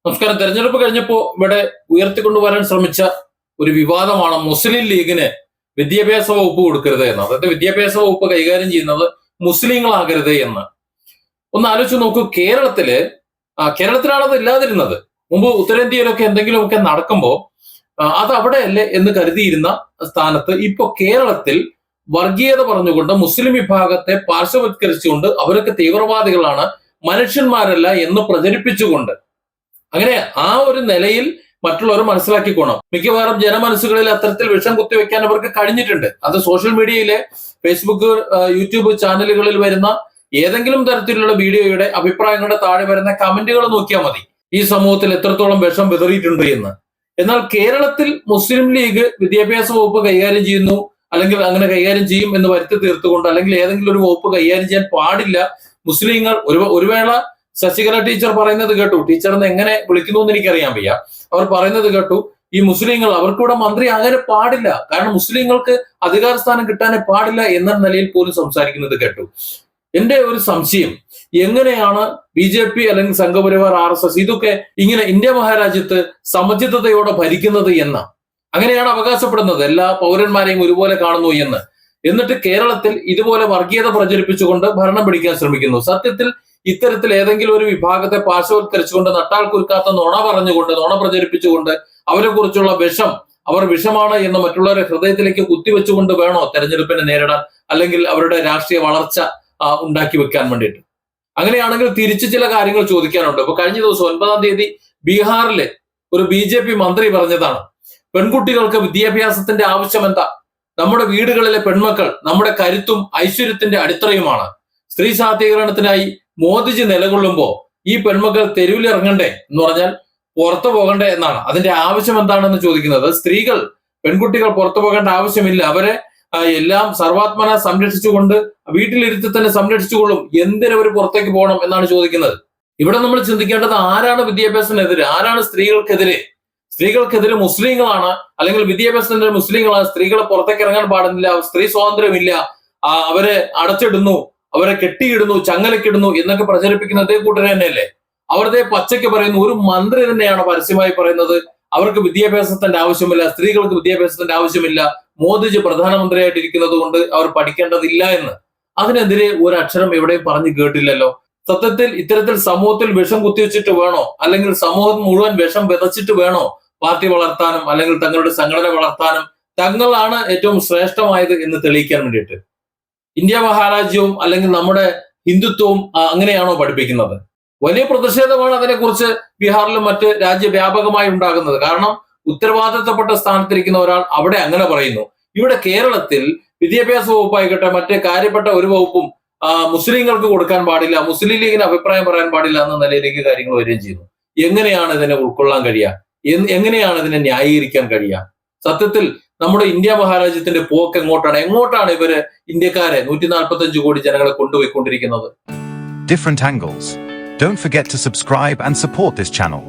നമസ്കാരം. തെരഞ്ഞെടുപ്പ് കഴിഞ്ഞപ്പോൾ ഇവിടെ ഉയർത്തിക്കൊണ്ടുവരാൻ ശ്രമിച്ച ഒരു വിവാദമാണ് മുസ്ലിം ലീഗിന് വിദ്യാഭ്യാസ വകുപ്പ് കൊടുക്കരുത് എന്ന്. അതായത് വിദ്യാഭ്യാസ വകുപ്പ് കൈകാര്യം ചെയ്യുന്നത് മുസ്ലിങ്ങളാകരുത് എന്ന്. ഒന്ന് ആലോചിച്ച് നോക്കൂ. കേരളത്തിലാണ് അത് ഇല്ലാതിരുന്നത്. മുമ്പ് ഉത്തരേന്ത്യയിലൊക്കെ എന്തെങ്കിലുമൊക്കെ നടക്കുമ്പോൾ അത് അവിടെയല്ലേ എന്ന് കരുതിയിരുന്ന സ്ഥാനത്ത് ഇപ്പൊ കേരളത്തിൽ വർഗീയത പറഞ്ഞുകൊണ്ട് മുസ്ലിം വിഭാഗത്തെ പാർശ്വവത്കരിച്ചുകൊണ്ട് അവരൊക്കെ തീവ്രവാദികളാണ്, മനുഷ്യന്മാരല്ല എന്ന് പ്രചരിപ്പിച്ചുകൊണ്ട് അങ്ങനെ ആ ഒരു നിലയിൽ മറ്റുള്ളവർ മനസ്സിലാക്കിക്കോണം. മിക്കവാറും ജനമനസ്സുകളിൽ അത്തരത്തിൽ വിഷം കുത്തിവെക്കാൻ അവർക്ക് കഴിഞ്ഞിട്ടുണ്ട്. അത് സോഷ്യൽ മീഡിയയിലെ ഫേസ്ബുക്ക്, യൂട്യൂബ് ചാനലുകളിൽ വരുന്ന ഏതെങ്കിലും തരത്തിലുള്ള വീഡിയോയുടെ അഭിപ്രായങ്ങളുടെ താഴെ വരുന്ന കമന്റുകൾ നോക്കിയാൽ മതി ഈ സമൂഹത്തിൽ എത്രത്തോളം വിഷം വിതറിയിട്ടുണ്ട് എന്ന്. എന്നാൽ കേരളത്തിൽ മുസ്ലിം ലീഗ് വിദ്യാഭ്യാസ വകുപ്പ് കൈകാര്യം ചെയ്യുന്നു, അല്ലെങ്കിൽ അങ്ങനെ കൈകാര്യം ചെയ്യും എന്ന് വരുത്തി തീർത്തുകൊണ്ട്, അല്ലെങ്കിൽ ഏതെങ്കിലും ഒരു വകുപ്പ് കൈകാര്യം ചെയ്യാൻ പാടില്ല മുസ്ലിങ്ങൾ. ഒരു വേള ശശികല ടീച്ചർ പറയുന്നത് കേട്ടു. ടീച്ചറിന് എങ്ങനെ വിളിക്കുന്നു എന്ന് എനിക്കറിയാൻ വയ്യ. അവർ പറയുന്നത് കേട്ടു, ഈ മുസ്ലിങ്ങൾ അവർക്കിവിടെ മന്ത്രി ആകാൻ പാടില്ല, കാരണം മുസ്ലിങ്ങൾക്ക് അധികാര സ്ഥാനം കിട്ടാനേ പാടില്ല എന്ന നിലയിൽ പോലും സംസാരിക്കുന്നത് കേട്ടു. എന്റെ ഒരു സംശയം, എങ്ങനെയാണ് BJP അല്ലെങ്കിൽ സംഘപരിവാർ, RSS ഇതൊക്കെ ഇങ്ങനെ ഇന്ത്യ മഹാരാജ്യത്ത് സമചിത്തതയോടെ ഭരിക്കുന്നത് എന്ന്? അങ്ങനെയാണ് അവകാശപ്പെടുന്നത്, എല്ലാ പൗരന്മാരെയും ഒരുപോലെ കാണുന്നു എന്ന്. എന്നിട്ട് കേരളത്തിൽ ഇതുപോലെ വർഗീയത പ്രചരിപ്പിച്ചുകൊണ്ട് ഭരണം പിടിക്കാൻ ശ്രമിക്കുന്നു. സത്യത്തിൽ ഇത്തരത്തിൽ ഏതെങ്കിലും ഒരു വിഭാഗത്തെ പാർശ്വവത്കരിച്ചുകൊണ്ട്, നട്ടാൽ കുരുക്കാത്ത നുണ പറഞ്ഞുകൊണ്ട്, നുണ പ്രചരിപ്പിച്ചുകൊണ്ട്, അവരെ കുറിച്ചുള്ള വിഷം, അവർ വിഷമാണ് എന്ന് മറ്റുള്ളവരെ ഹൃദയത്തിലേക്ക് കുത്തിവെച്ചുകൊണ്ട് വേണോ തെരഞ്ഞെടുപ്പിനെ നേരിടാൻ, അല്ലെങ്കിൽ അവരുടെ രാഷ്ട്രീയ വളർച്ച ഉണ്ടാക്കി വെക്കാൻ വേണ്ടിയിട്ട്? അങ്ങനെയാണെങ്കിൽ തിരിച്ചു ചില കാര്യങ്ങൾ ചോദിക്കാനുണ്ട്. ഇപ്പൊ കഴിഞ്ഞ ദിവസം 9-ാം തീയതി ബീഹാറിലെ ഒരു BJP മന്ത്രി പറഞ്ഞതാണ്, പെൺകുട്ടികൾക്ക് വിദ്യാഭ്യാസത്തിന്റെ ആവശ്യം എന്താ? നമ്മുടെ വീടുകളിലെ പെൺമക്കൾ നമ്മുടെ കരുത്തും ഐശ്വര്യത്തിന്റെ അടിത്തറയുമാണ്. സ്ത്രീ ശാക്തീകരണത്തിനായി മോദിജി നിലകൊള്ളുമ്പോ ഈ പെൺമക്കൾ തെരുവിലിറങ്ങണ്ടേ എന്ന് പറഞ്ഞാൽ പുറത്തു പോകണ്ടേ എന്നാണ്. അതിന്റെ ആവശ്യം എന്താണെന്ന് ചോദിക്കുന്നത്. സ്ത്രീകൾ, പെൺകുട്ടികൾ പുറത്തു പോകേണ്ട ആവശ്യമില്ല, അവരെ എല്ലാം സർവാത്മന സംരക്ഷിച്ചുകൊണ്ട് വീട്ടിലിരുത്തി തന്നെ സംരക്ഷിച്ചുകൊള്ളും, എന്തിനവർ പുറത്തേക്ക് പോകണം എന്നാണ് ചോദിക്കുന്നത്. ഇവിടെ നമ്മൾ ചിന്തിക്കേണ്ടത്, ആരാണ് വിദ്യാഭ്യാസത്തിനെതിരെ, ആരാണ് സ്ത്രീകൾക്കെതിരെ? സ്ത്രീകൾക്കെതിരെ മുസ്ലിങ്ങളാണ്, അല്ലെങ്കിൽ വിദ്യാഭ്യാസത്തിന്റെ മുസ്ലിങ്ങളാണ്. സ്ത്രീകളെ പുറത്തേക്ക് ഇറങ്ങാൻ പാടുന്നില്ല, സ്ത്രീ സ്വാതന്ത്ര്യമില്ല, അവരെ അടച്ചിടുന്നു, അവരെ കെട്ടിയിടുന്നു, ചങ്ങലക്കിടുന്നു എന്നൊക്കെ പ്രചരിപ്പിക്കുന്ന അതേ കൂട്ടർ തന്നെയല്ലേ. അവരുടെ പച്ചയ്ക്ക് പറയുന്നു. ഒരു മന്ത്രി തന്നെയാണ് പരസ്യമായി പറയുന്നത്, അവർക്ക് വിദ്യാഭ്യാസത്തിന്റെ ആവശ്യമില്ല, സ്ത്രീകൾക്ക് വിദ്യാഭ്യാസത്തിന്റെ ആവശ്യമില്ല, മോദിജി പ്രധാനമന്ത്രിയായിട്ടിരിക്കുന്നത് കൊണ്ട് അവർ പഠിക്കേണ്ടതില്ല എന്ന്. അതിനെതിരെ ഒരു അക്ഷരം എവിടെയും പറഞ്ഞു കേട്ടില്ലല്ലോ. സത്യത്തിൽ ഇത്തരത്തിൽ സമൂഹത്തിൽ വിഷം കുത്തിവെച്ചിട്ട് വേണോ, അല്ലെങ്കിൽ സമൂഹം മുഴുവൻ വിഷം വിതച്ചിട്ട് വേണോ പാർട്ടി വളർത്താനും, അല്ലെങ്കിൽ തങ്ങളുടെ സംഘടന വളർത്താനും? തങ്ങളാണ് ഏറ്റവും ശ്രേഷ്ഠമായത് എന്ന് തെളിയിക്കാൻ വേണ്ടിയിട്ട് ഇന്ത്യ മഹാരാജ്യവും അല്ലെങ്കിൽ നമ്മുടെ ഹിന്ദുത്വവും അങ്ങനെയാണോ പഠിപ്പിക്കുന്നത്? വലിയ പ്രതിഷേധമാണ് അതിനെക്കുറിച്ച് ബീഹാറിലും മറ്റ് രാജ്യവ്യാപകമായി ഉണ്ടാകുന്നത്. കാരണം ഉത്തരവാദിത്തപ്പെട്ട സ്ഥാനത്തിരിക്കുന്ന ഒരാൾ അവിടെ അങ്ങനെ പറയുന്നു. ഇവിടെ കേരളത്തിൽ വിദ്യാഭ്യാസ വകുപ്പായിക്കട്ടെ, മറ്റേ കാര്യപ്പെട്ട ഒരു വകുപ്പും മുസ്ലിങ്ങൾക്ക് കൊടുക്കാൻ പാടില്ല, മുസ്ലിം ലീഗിന് അഭിപ്രായം പറയാൻ പാടില്ല എന്ന നിലയിലേക്ക് കാര്യങ്ങൾ വരികയും ചെയ്യുന്നു. എങ്ങനെയാണ് ഇതിനെ ഉൾക്കൊള്ളാൻ കഴിയുക? എങ്ങനെയാണ് ഇതിനെ ന്യായീകരിക്കാൻ കഴിയുക? സത്യത്തിൽ നമ്മുടെ ഇന്ത്യ മഹാരാജ്യത്തിന്റെ പോക്ക് എങ്ങോട്ടാണ് ഇവര് ഇന്ത്യക്കാരെ 145 കോടി ജനങ്ങളെ കൊണ്ടുപോയിക്കൊണ്ടിരിക്കുന്നത്? Different angles. Don't forget to subscribe and support this channel.